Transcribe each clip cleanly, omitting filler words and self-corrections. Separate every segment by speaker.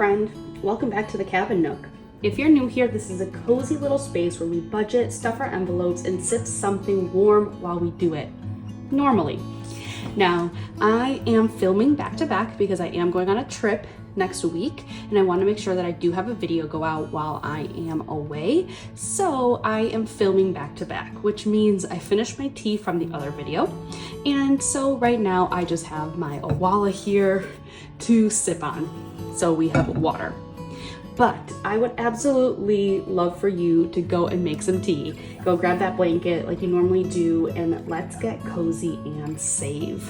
Speaker 1: friend, welcome back to the Cabin Nook. If you're new here, this is a cozy little space where we budget, stuff our envelopes, and sip something warm while we do it. Normally. Now, I am filming back to back because I am going on a trip next week, and I want to make sure that I do have a video go out while I am away. So I am filming back to back, which means I finished my tea from the other video. And so right now I just have my Owala here to sip on. So we have water. But I would absolutely love for you to go and make some tea. Go grab that blanket like you normally do, and let's get cozy and save.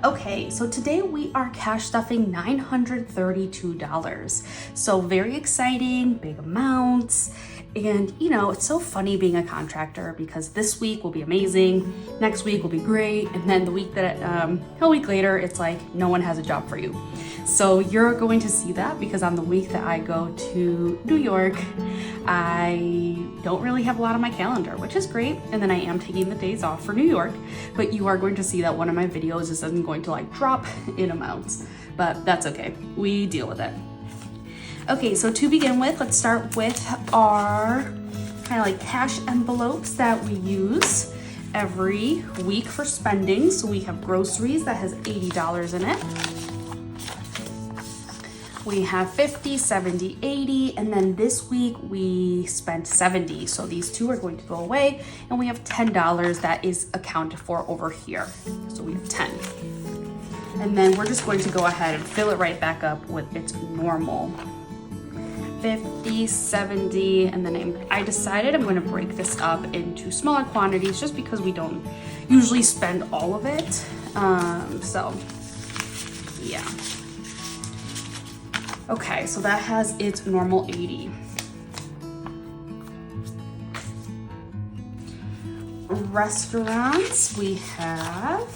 Speaker 1: Okay, so today we are cash stuffing $932. So very exciting, big amounts. And you know, it's so funny being a contractor because this week will be amazing, next week will be great, and then the week that a week later, it's like no one has a job for you. So you're going to see that because on the week that I go to New York, I don't really have a lot on my calendar, which is great. And then I am taking the days off for New York, but you are going to see that one of my videos isn't going to like drop in amounts, but that's okay. We deal with it. Okay, so to begin with, let's start with our kind of like cash envelopes that we use every week for spending. So we have groceries that has $80 in it. We have 50, 70, 80, and then this week we spent 70. So these two are going to go away, and we have $10 that is accounted for over here. So we have 10. And then we're just going to go ahead and fill it right back up with its normal 50, 70, and then I decided I'm going to break this up into smaller quantities just because we don't usually spend all of it. So yeah. Okay, so that has its normal 80. Restaurants, we have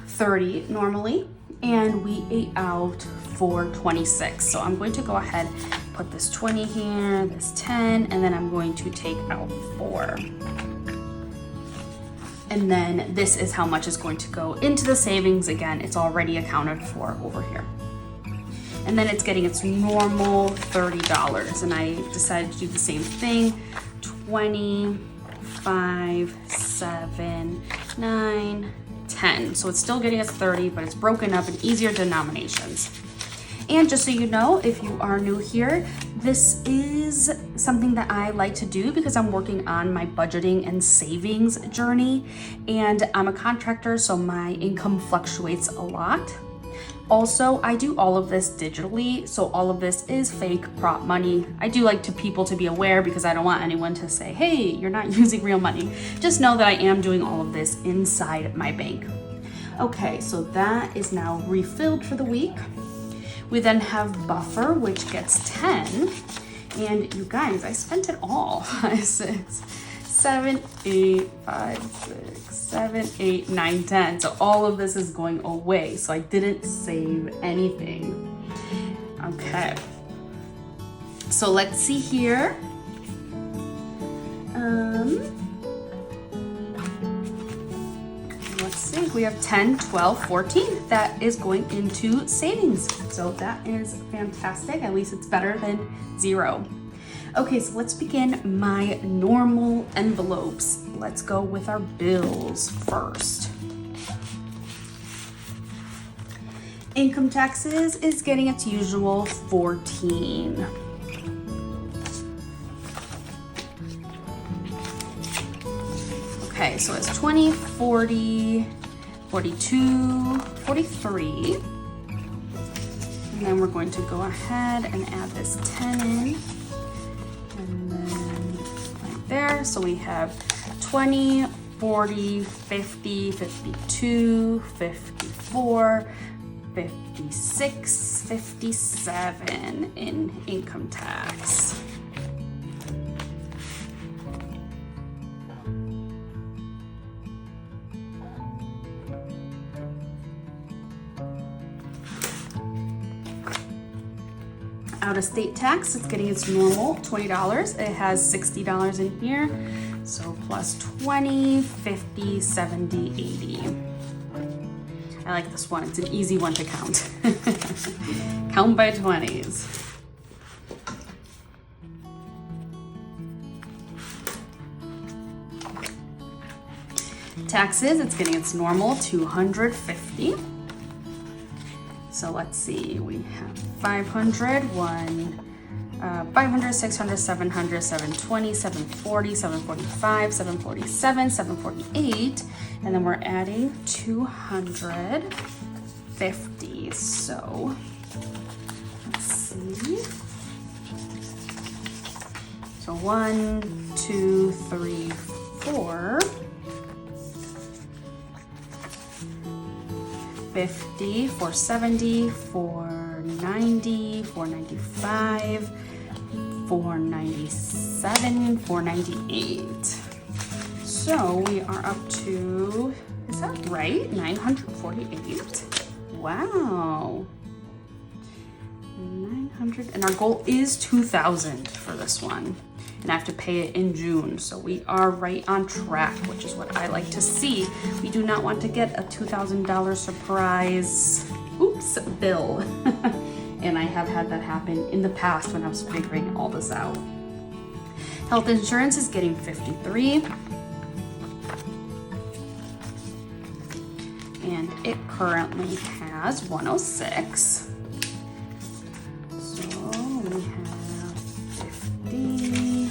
Speaker 1: 30 normally, and we ate out for 26. So I'm going to go ahead, put this 20 here, this 10, and then I'm going to take out 4. And then this is how much is going to go into the savings. Again, it's already accounted for over here. And then it's getting its normal $30. And I decided to do the same thing. 20, 5, 7, 9, 10. So it's still getting its 30, but it's broken up in easier denominations. And just so you know, if you are new here, this is something that I like to do because I'm working on my budgeting and savings journey. And I'm a contractor, so my income fluctuates a lot. Also, I do all of this digitally, so all of this is fake prop money. I do like people to be aware because I don't want anyone to say, hey, you're not using real money. Just know that I am doing all of this inside my bank. Okay, so that is now refilled for the week. We then have buffer, which gets 10. And you guys, I spent it all. 6, 7, 8, 5, 6, 7, 8, 9, 10. So all of this is going away. So I didn't save anything. Okay. So let's see here. Let's see, we have 10, 12, 14. That is going into savings. So that is fantastic. At least it's better than 0. Okay, so let's begin my normal envelopes. Let's go with our bills first. Income taxes is getting its usual 14. Okay, so it's 20, 40, 42, 43. And then we're going to go ahead and add this 10 in. And then right there. So we have 20, 40, 50, 52, 54, 56, 57 in income tax. Out-of-state tax, it's getting its normal $20. It has $60 in here. So plus 20, 50, 70, 80. I like this one. It's an easy one to count. Count by 20s. Taxes, it's getting its normal $250. So let's see, we have 500, 500, 600, 700, 720, 740, 745, 747, 748, and then we're adding 250. So let's see. So 1, 2, 3, 4. 50, 470, 490, 495, 497, 498. So we are up to, is that right? 948. Wow. 900, and our goal is 2,000 for this one. And I have to pay it in June. So we are right on track, which is what I like to see. We do not want to get a $2,000 surprise, oops, bill. And I have had that happen in the past when I was figuring all this out. Health insurance is getting 53. And it currently has 106. So we have 50.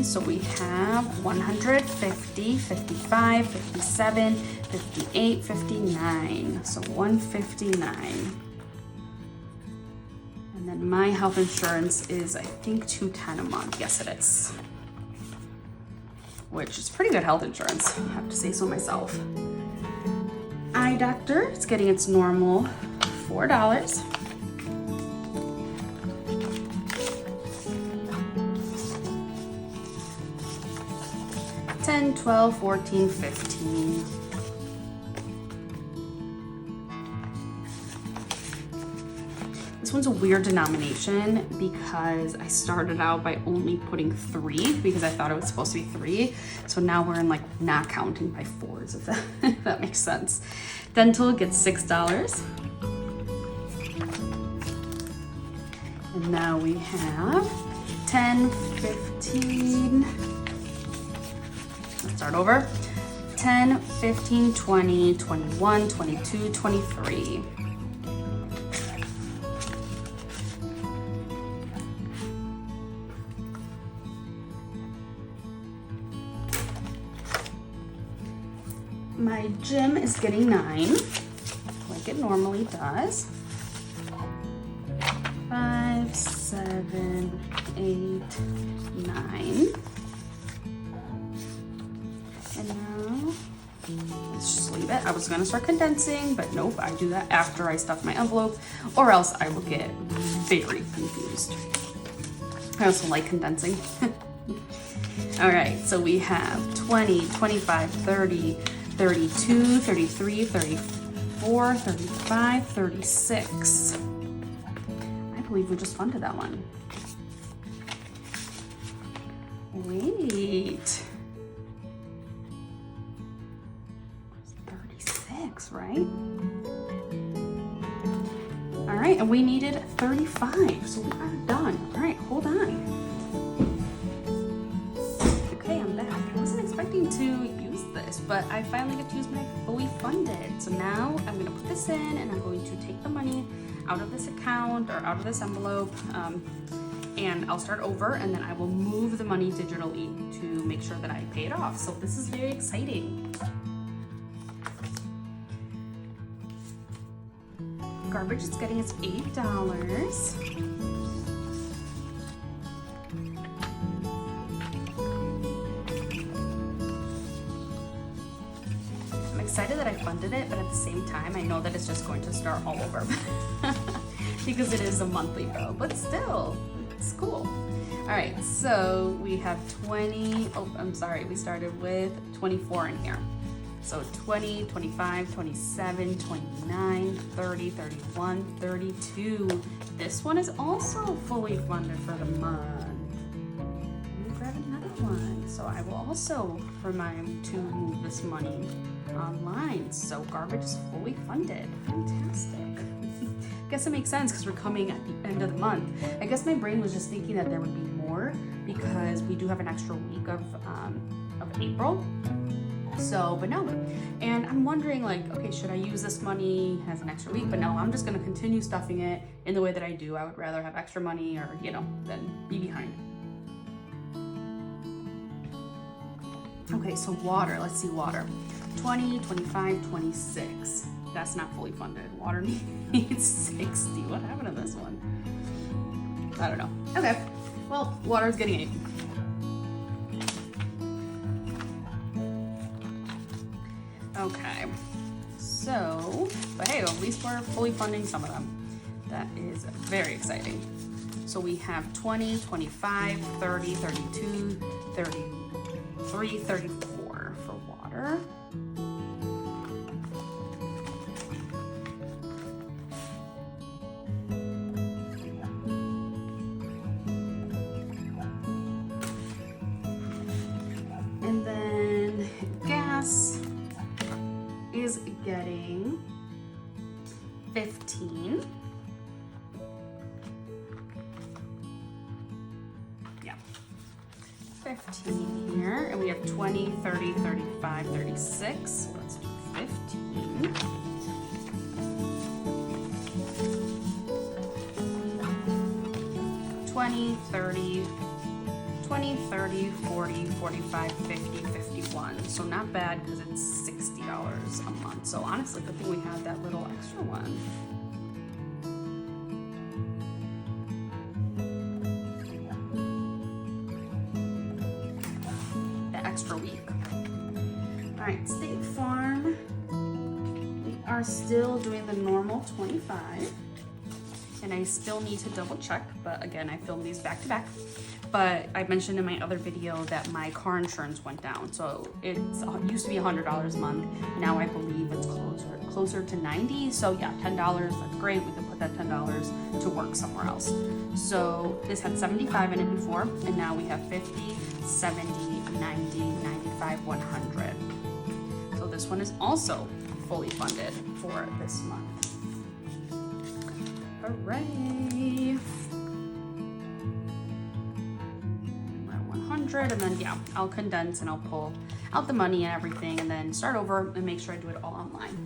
Speaker 1: So we have 150, 55, 57, 58, 59. So 159. And then my health insurance is, I think, $210 a month. Yes, it is. Which is pretty good health insurance, I have to say so myself. Eye doctor, it's getting its normal $4. 10, 12, 14, 15. This one's a weird denomination because I started out by only putting 3 because I thought it was supposed to be 3. So now we're in like not counting by 4s, if that makes sense. Dental gets $6. And now we have 10, 15, let's start over. 10, 15, 20, 21, 22, 23. My gym is getting 9, like it normally does. 5, 7, 8, 9. And now, let's just leave it. I was gonna start condensing, but nope, I do that after I stuff my envelope, or else I will get very confused. I also like condensing. All right, so we have 20, 25, 30, 32, 33, 34, 35, 36. I believe we just funded that one. Wait. 36, right? All right, and we needed 35, so we are done. All right, hold on. Okay, I'm back. I wasn't expecting to use this, but I finally get to use my fully funded. So now I'm gonna put this in and I'm going to take the money out of this account or out of this envelope, and I'll start over, and then I will move the money digitally to make sure that I pay it off. So this is very exciting. Garbage is getting its $8. I'm excited that I funded it, but at the same time, I know that it's just going to start all over because it is a monthly bill, but still, it's cool. All right, so we have 20, oh, I'm sorry, we started with 24 in here. So 20, 25, 27, 29, 30, 31, 32. This one is also fully funded for the month. Let me grab another one. So I will also remind to move this money online. So garbage is fully funded. Fantastic. Guess it makes sense because we're coming at the end of the month. I guess my brain was just thinking that there would be more because we do have an extra week of April. So, but no. And I'm wondering, like, okay, should I use this money as an extra week? But no, I'm just gonna continue stuffing it in the way that I do. I would rather have extra money or, you know, than be behind. Okay, so water, let's see, water. 20, 25, 26. That's not fully funded. Water needs 60. What happened to this one? I don't know. Okay, well, water's getting 80. Okay, so, but hey, at least we're fully funding some of them. That is very exciting. So we have 20, 25, 30, 32, 33, 34 for water. And then gas is getting 15. Yeah, 15 here. And we have 20, 30, 35, 36. So let's do 15. $20, $30, $20, $30, $40, $45, $50, $51. So not bad because it's $60 a month. So honestly, good thing we had that little extra one. The extra week. All right, State Farm. We are still doing the normal 25. And I still need to double check, but again, I filmed these back to back. But I mentioned in my other video that my car insurance went down. So it used to be $100 a month. Now I believe it's closer to 90. So yeah, $10, that's great. We can put that $10 to work somewhere else. So this had 75 in it before, and now we have 50, 70, 90, 95, 100. So this one is also fully funded for this month. Hooray! We're at 100, and then yeah, I'll condense and I'll pull out the money and everything, and then start over and make sure I do it all online.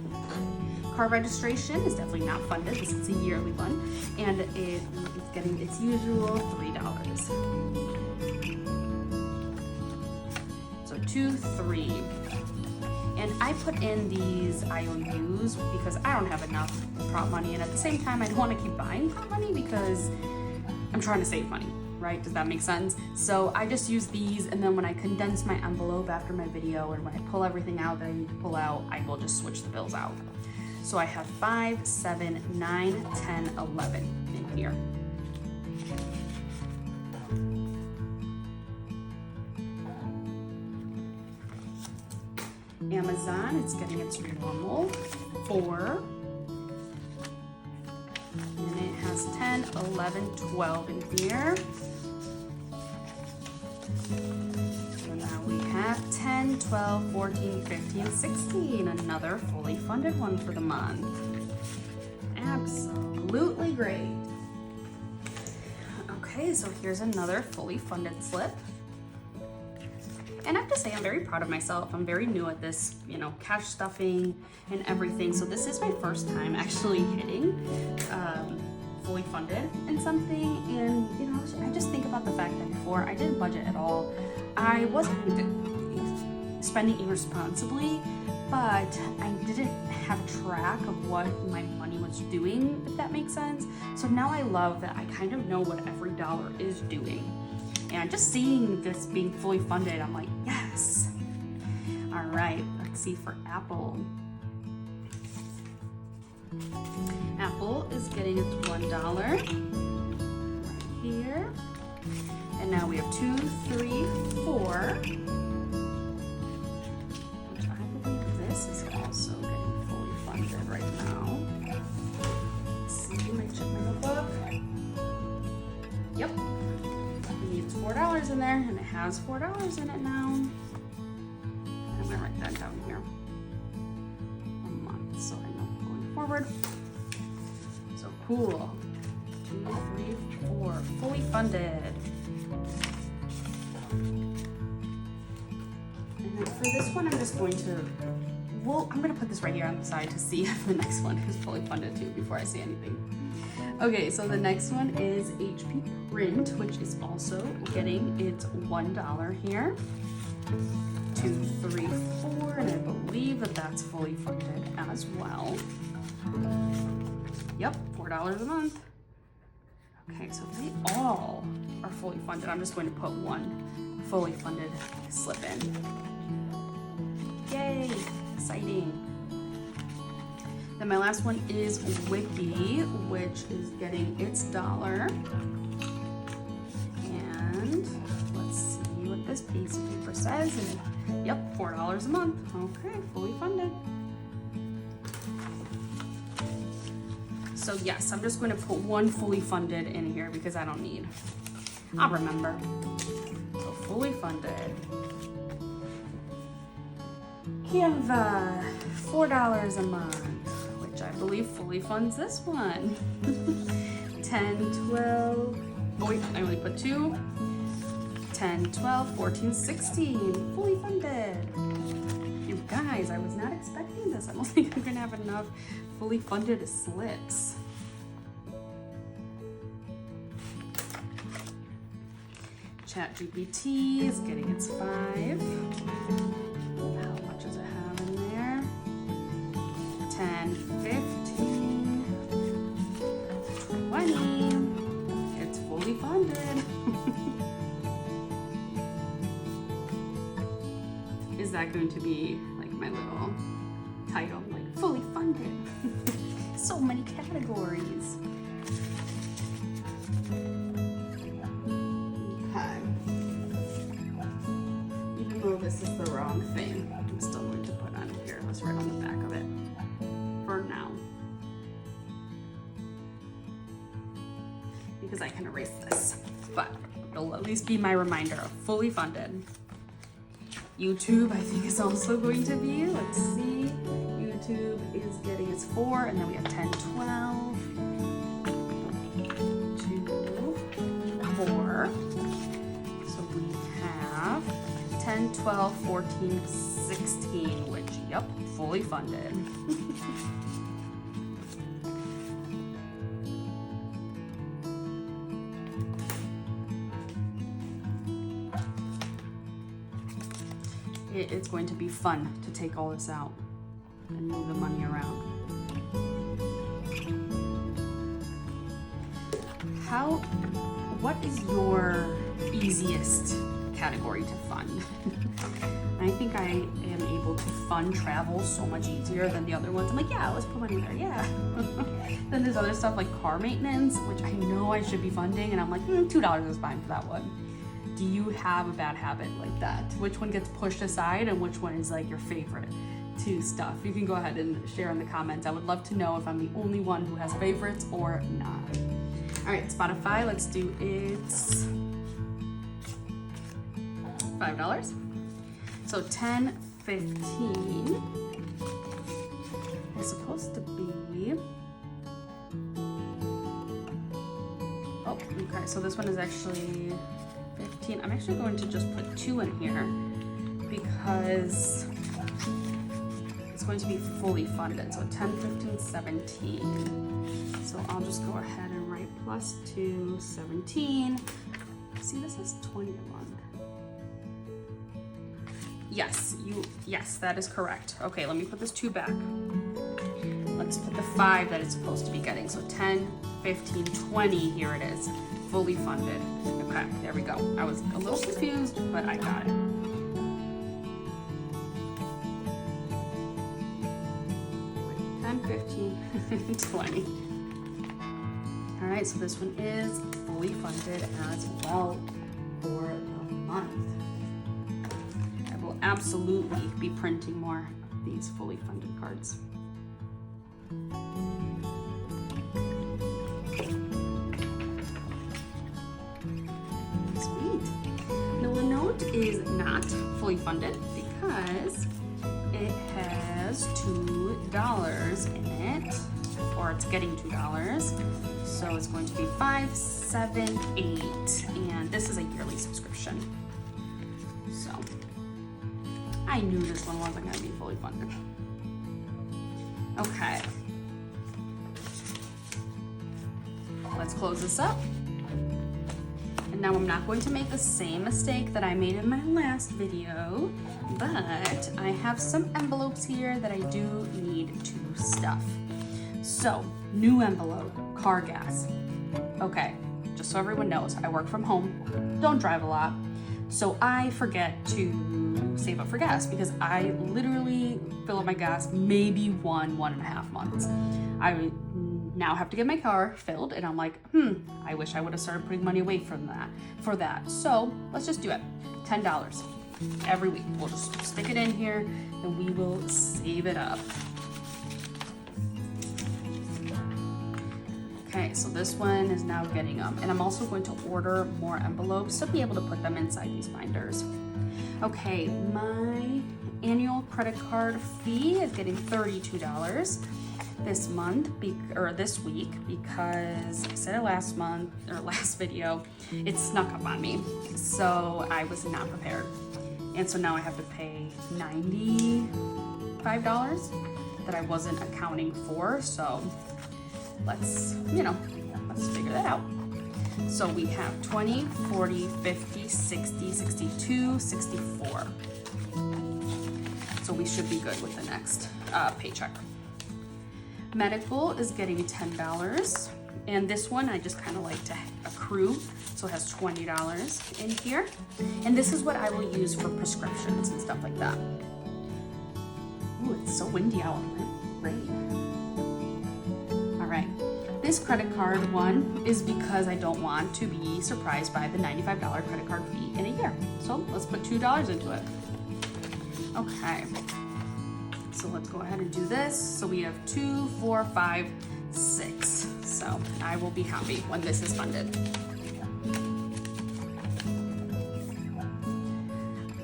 Speaker 1: Car registration is definitely not funded. This is a yearly one, and it is getting its usual $3. So 2, 3. And I put in these IOUs because I don't have enough prop money, and at the same time I don't want to keep buying prop money because I'm trying to save money, right? Does that make sense? So I just use these, and then when I condense my envelope after my video, and when I pull everything out that I need to pull out, I will just switch the bills out. So I have 5, 7, 9, 10, 11 in here. Amazon, it's getting its normal 4. And it has 10, 11, 12 in here. So now we have 10, 12, 14, 15, 16. Another fully funded one for the month. Absolutely great. Okay, so here's another fully funded slip. And I have to say, I'm very proud of myself. I'm very new at this, you know, cash stuffing and everything. So this is my first time actually hitting fully funded in something. And, you know, I just think about the fact that before I didn't budget at all. I wasn't spending irresponsibly, but I didn't have track of what my money was doing, if that makes sense. So now I love that I kind of know what every dollar is doing. And just seeing this being fully funded, I'm like, yes. All right, let's see for Apple. Apple is getting its $1 right here. And now we have 2, 3, 4. Which I believe this is also getting fully funded right now. Let's see, let me check my notebook. Yep. It's $4 in there, and it has $4 in it now. I'm gonna write that down here. forward. So cool. 2, 3, 4, fully funded. And then for this one, I'm just going to, well, I'm gonna put this right here on the side to see if the next one is fully funded too before I say anything. Okay, so the next one is HP Print, which is also getting its $1 here. 2, 3, 4, and I believe that that's fully funded as well. Yep, $4 a month. Okay, so they all are fully funded. I'm just going to put one fully funded slip in. Yay, exciting. Then my last one is Wiki, which is getting its $1. And let's see what this piece of paper says. And yep, $4 a month. Okay, fully funded. So yes, I'm just going to put one fully funded in here because I don't need. I'll remember. So fully funded. Canva, $4 a month, which I believe fully funds this one. 10, 12, oh wait, I only put 2. 10, 12, 14, 16, fully funded. You guys, I was not expecting this. I don't think I'm gonna have enough fully funded slips. ChatGPT is getting its 5. How much does it have in there? 10, 15, 20. It's fully funded. Is that going to be like my little title, like fully funded? So many categories. Okay. Even though this is the wrong thing, I'm still going to put on here. Let's write on the back of it for now. Because I can erase this, but it'll at least be my reminder of fully funded. YouTube, I think, is also going to be, let's see, YouTube is getting its 4, and then we have 10, 12, 2, 4. So we have 10, 12, 14, 16, which, yep, fully funded. It's going to be fun to take all this out and move the money around. What is your easiest category to fund? I think I am able to fund travel so much easier than the other ones. I'm like, yeah, let's put money there, yeah. Then there's other stuff like car maintenance, which I know I should be funding, and I'm like, $2 is fine for that one. Do you have a bad habit like that? Which one gets pushed aside and which one is like your favorite to stuff? You can go ahead and share in the comments. I would love to know if I'm the only one who has favorites or not. All right, Spotify, let's do its $5. So 10, 15 is supposed to be, oh, okay, so this one is actually 15. I'm actually going to just put 2 in here because it's going to be fully funded. So 10, 15, 17. So I'll just go ahead and write plus 2, 17. See, this is 20 a month. Yes, that is correct. Okay, let me put this 2 back. Let's put the 5 that it's supposed to be getting. So 10, 15, 20, here it is. Fully funded. Okay, there we go. I was a little confused, but I got it. $10, $15, $20. All right, so this one is fully funded as well for the month. I will absolutely be printing more of these fully funded cards. Is not fully funded because it has $2 in it. or it's getting $2. So it's going to be 5, 7, 8, and this is a yearly subscription. So I knew this one wasn't going to be fully funded. Okay. Let's close this up. And now I'm not going to make the same mistake that I made in my last video, but I have some envelopes here that I do need to stuff. So, new envelope, car gas. Okay, just so everyone knows, I work from home, don't drive a lot, so I forget to save up for gas because I literally fill up my gas maybe 1.5 months. I now have to get my car filled, and I'm like, I wish I would have started putting money away for that. So let's just do it. $10 every week. We'll just stick it in here and we will save it up. Okay, so this one is now getting them, and I'm also going to order more envelopes to be able to put them inside these binders. Okay, my annual credit card fee is getting $32 this month, or this week, because I said it last video, it snuck up on me. So I was not prepared. And so now I have to pay $95 that I wasn't accounting for. So let's figure that out. So we have 20, 40, 50, 60, 62, 64. So we should be good with the next paycheck. Medical is getting $10, and this one I just kind of like to accrue, so it has $20 in here, and this is what I will use for prescriptions and stuff like that. Ooh, it's so windy out. Rain. All right, this credit card one is because I don't want to be surprised by the $95 credit card fee in a year. So let's put $2 into it. Okay. So let's go ahead and do this. So we have 2, 4, 5, 6. So I will be happy when this is funded.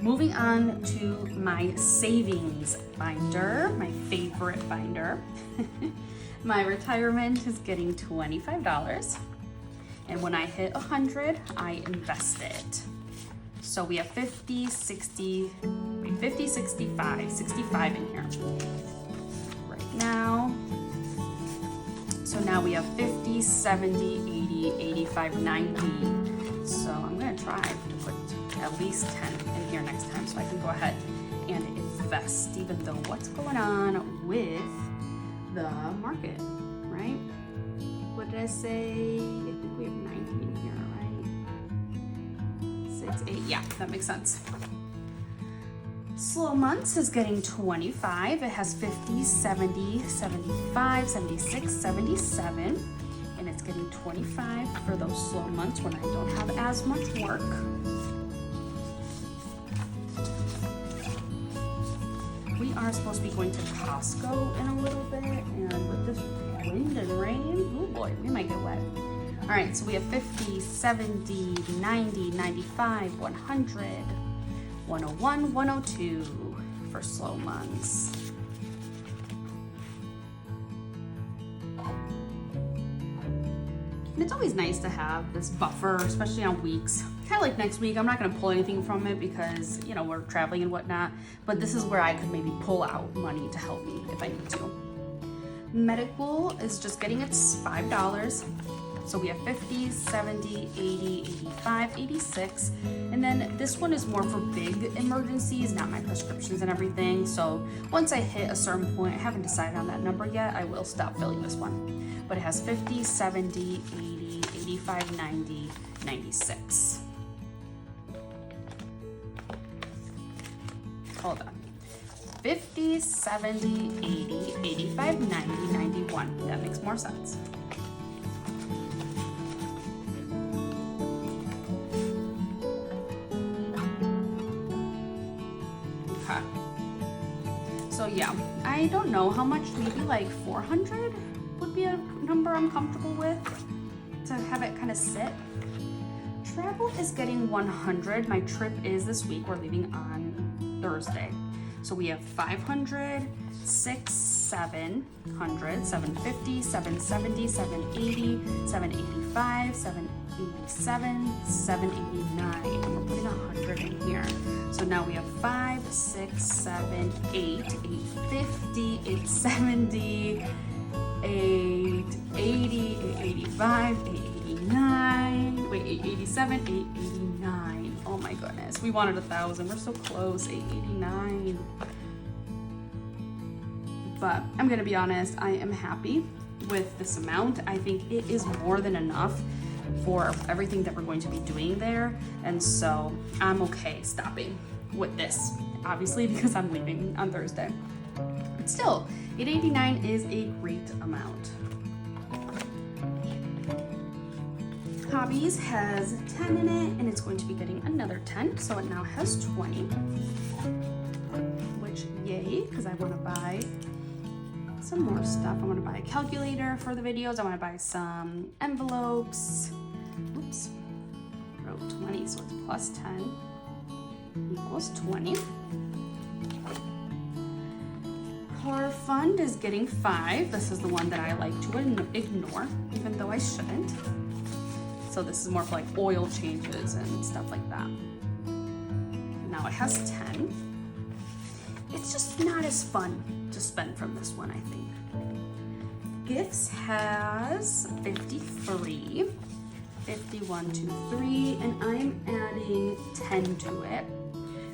Speaker 1: Moving on to my savings binder, my favorite binder. My retirement is getting $25. And when I hit 100, I invest it. So we have 50, 60, 50, 65, 65 in here right now. So now we have 50, 70, 80, 85, 90. So I'm gonna try to put at least 10 in here next time so I can go ahead and invest, even though what's going on with the market, right? What did I say? I think we have 90 in here, right? 6, 8, yeah, that makes sense. Slow months is getting 25. It has 50, 70, 75, 76, 77, and it's getting 25 for those slow months when I don't have as much work. We are supposed to be going to Costco in a little bit, and with this wind and rain, oh boy, we might get wet. All right, so we have 50, 70, 90, 95, 100, 101, 102 for slow months. And it's always nice to have this buffer, especially on weeks. Kind of like next week, I'm not gonna pull anything from it because, you know, we're traveling and whatnot, but this is where I could maybe pull out money to help me if I need to. Medical is just getting its $5. So we have 50, 70, 80, 85, 86. And then this one is more for big emergencies, not my prescriptions and everything. So once I hit a certain point, I haven't decided on that number yet, I will stop filling this one. But it has 50, 70, 80, 85, 90, 96. Hold on. 50, 70, 80, 85, 90, 91. That makes more sense. Okay. So yeah, I don't know how much, maybe like 400 would be a number I'm comfortable with to have it kind of sit. Travel is getting 100. My trip is this week. We're leaving on Thursday. So we have 500, 6, $700, $750, $770, $780, $785, $787, $789. And we're putting 100 in here. So now we have 5, 6, 7, 8, 850, 870, 880, 885, 889, wait, 887, 889. Oh my goodness, we wanted 1,000. We're so close, 889. But I'm gonna be honest, I am happy with this amount. I think it is more than enough for everything that we're going to be doing there. And so I'm okay stopping with this, obviously, because I'm leaving on Thursday. But still, $889 is a great amount. Hobbies has 10 in it, and it's going to be getting another 10, so it now has 20. Which, yay, because I want to buy some more stuff. I want to buy a calculator for the videos. I want to buy some envelopes. Oops, wrote 20, so it's plus 10 equals 20. Car fund is getting 5. This is the one that I like to ignore, even though I shouldn't. So this is more for like oil changes and stuff like that. Now it has 10. It's just not as fun to spend from this one, I think. Gifts has 53. 51, 2, 3, and I'm adding 10 to it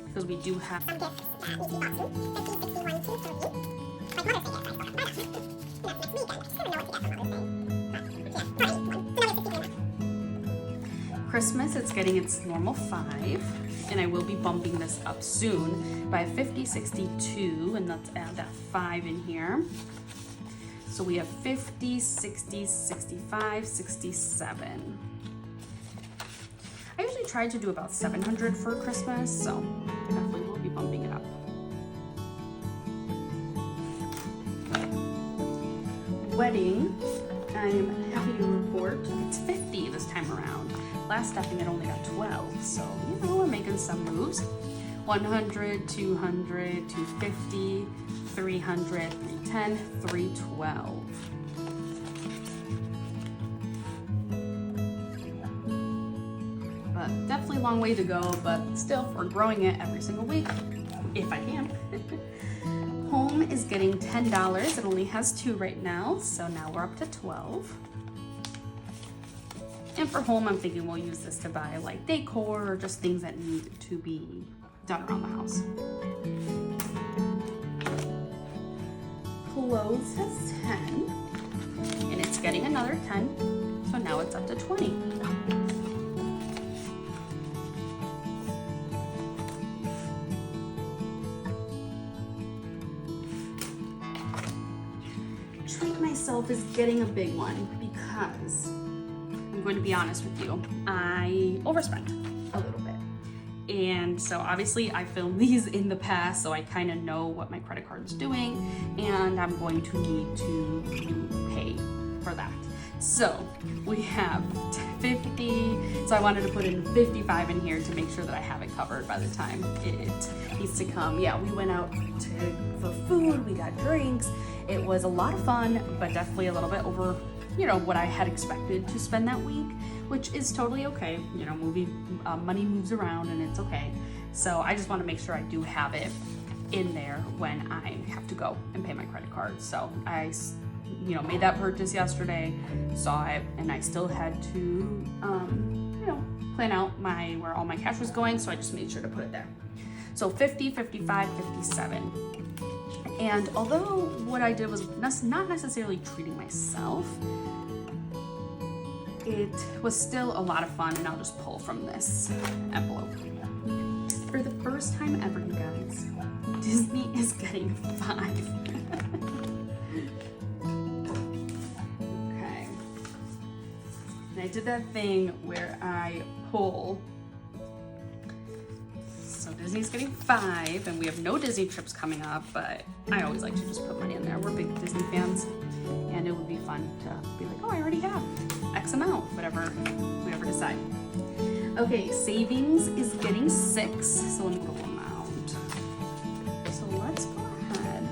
Speaker 1: because we do have some gifts that need to be bought soon. 50, 61, 2, 3. Like Mother's Day gift, I forgot. Next week, I just never know what to get for Mother's Day. Christmas, it's getting its normal 5, and I will be bumping this up soon by 50, 62, and let's add that 5 in here. So we have 50, 60, 65, 67. I usually try to do about 700 for Christmas, so definitely we'll be bumping it up. Wedding, I'm happy to report it's 50 this time around. Last stuffing it only got 12, so you know, we're making some moves. 100, 200, 250, 300, 310, 312. But definitely a long way to go, but still, we're growing it every single week, if I can. Home is getting $10. It only has 2 right now, so now we're up to 12. And for home, I'm thinking we'll use this to buy like decor or just things that need to be done around the house. Clothes has 10, and it's getting another 10, so now it's up to 20. Treat myself is getting a big one because I'm going to be honest with you, I overspent a little bit. And so obviously I filmed these in the past, so I kind of know what my credit card is doing, and I'm going to need to pay for that. So we have 50, so I wanted to put in 55 in here to make sure that I have it covered by the time it needs to come. Yeah, we went out for food, we got drinks. It was a lot of fun, but definitely a little bit over, you know, what I had expected to spend that week, which is totally okay. You know, money moves around and it's okay. So I just want to make sure I do have it in there when I have to go and pay my credit card. So I, you know, made that purchase yesterday, saw it, and I still had to, you know, plan out where all my cash was going. So I just made sure to put it there. So 50, 55, 57. And although what I did was not necessarily treating myself, it was still a lot of fun, and I'll just pull from this envelope. For the first time ever, you guys, Disney is getting 5. Okay. And I did that thing where I pull. So Disney's getting 5, and we have no Disney trips coming up, but I always like to just put money in there. We're big Disney fans, and it would be fun to be like, oh, I already have X amount, whatever we ever decide. Okay, savings is getting 6, so let me go amount. So let's go ahead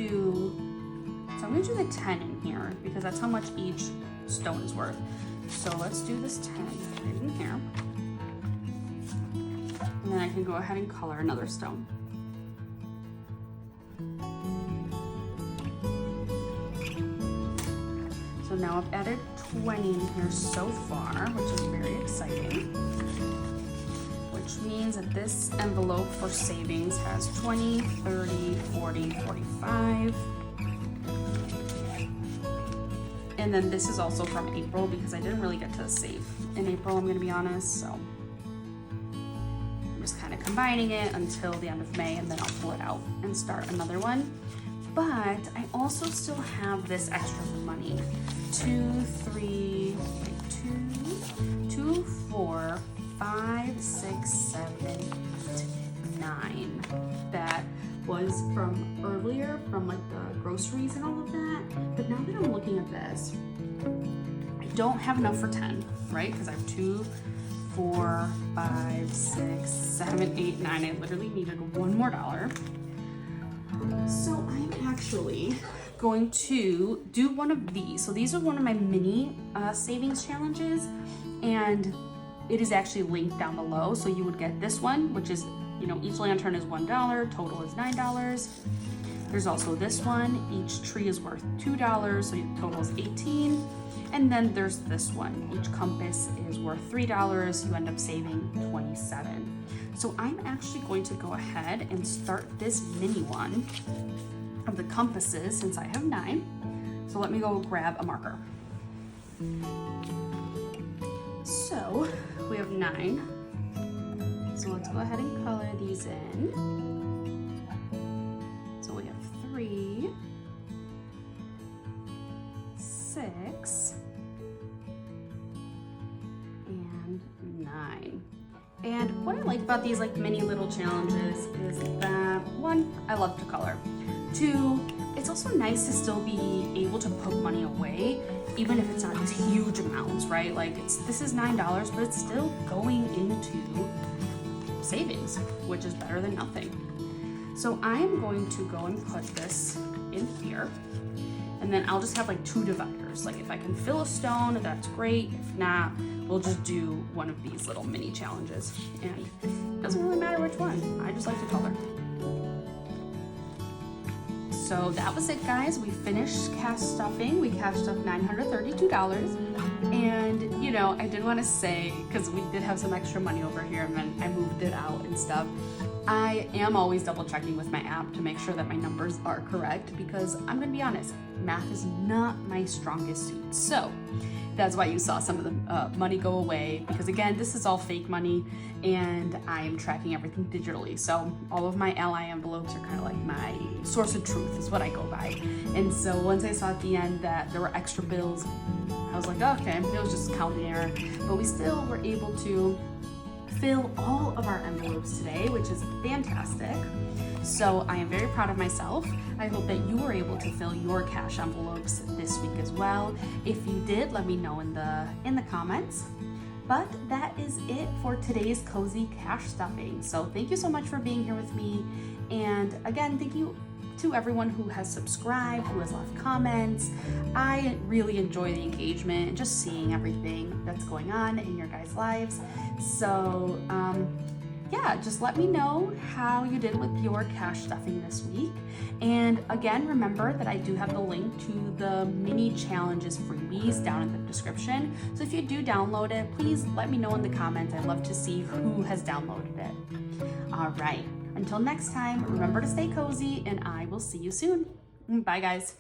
Speaker 1: I'm gonna do the 10 in here because that's how much each stone is worth. So let's do this 10 right in here. And then I can go ahead and color another stone. So now I've added 20 in here so far, which is very exciting. Which means that this envelope for savings has 20, 30, 40, 45. And then this is also from April because I didn't really get to save in April, I'm gonna be honest, so. I'm just kind of combining it until the end of May and then I'll pull it out and start another one. But I also still have this extra money. 2, 4, 5, 6, 7, 8, 9. That was from earlier, from like the groceries and all of that. But now that I'm looking at this, I don't have enough for 10, right? Because I have 2, 4, 5, 6, 7, 8, 9. I literally needed one more dollar. So I'm actually going to do one of these. So these are one of my mini savings challenges, and it is actually linked down below. So you would get this one, which is, you know, each lantern is $1, total is $9. There's also this one, each tree is worth $2, so your total is $18. And then there's this one, each compass is worth $3, you end up saving $27. So I'm actually going to go ahead and start this mini one of the compasses since I have 9. So let me go grab a marker. So we have 9. So let's go ahead and color these in. So we have 3, 6, and 9. And what I like about these like mini little challenges is that 1, I love to color. 2, it's also nice to still be able to put money away, even if it's not huge amounts, right? Like this is $9, but it's still going into savings, which is better than nothing. So I'm going to go and put this in here, and then I'll just have like 2 dividers. Like if I can fill a stone, that's great. If not, we'll just do one of these little mini challenges. And it doesn't really matter which one. I just like to color. So that was it, guys. We finished cash stuffing. We cashed up $932. And, you know, I did want to say, because we did have some extra money over here and then I moved it out and stuff, I am always double checking with my app to make sure that my numbers are correct, because I'm going to be honest, math is not my strongest suit. So that's why you saw some of the money go away, because again, this is all fake money and I am tracking everything digitally. So all of my Ally envelopes are kind of like my source of truth is what I go by. And so once I saw at the end that there were extra bills, I was like, okay, it was just counting error. But we still were able to fill all of our envelopes today, which is fantastic. So I am very proud of myself. I hope that you were able to fill your cash envelopes this week as well. If you did, let me know in the comments. But that is it for today's cozy cash stuffing. So thank you so much for being here with me. And again, thank you to everyone who has subscribed, who has left comments. I really enjoy the engagement and just seeing everything that's going on in your guys' lives. So yeah, just let me know how you did with your cash stuffing this week. And again, remember that I do have the link to the mini challenges freebies down in the description. So if you do download it, please let me know in the comments. I'd love to see who has downloaded it. All right, until next time, remember to stay cozy and I will see you soon. Bye, guys.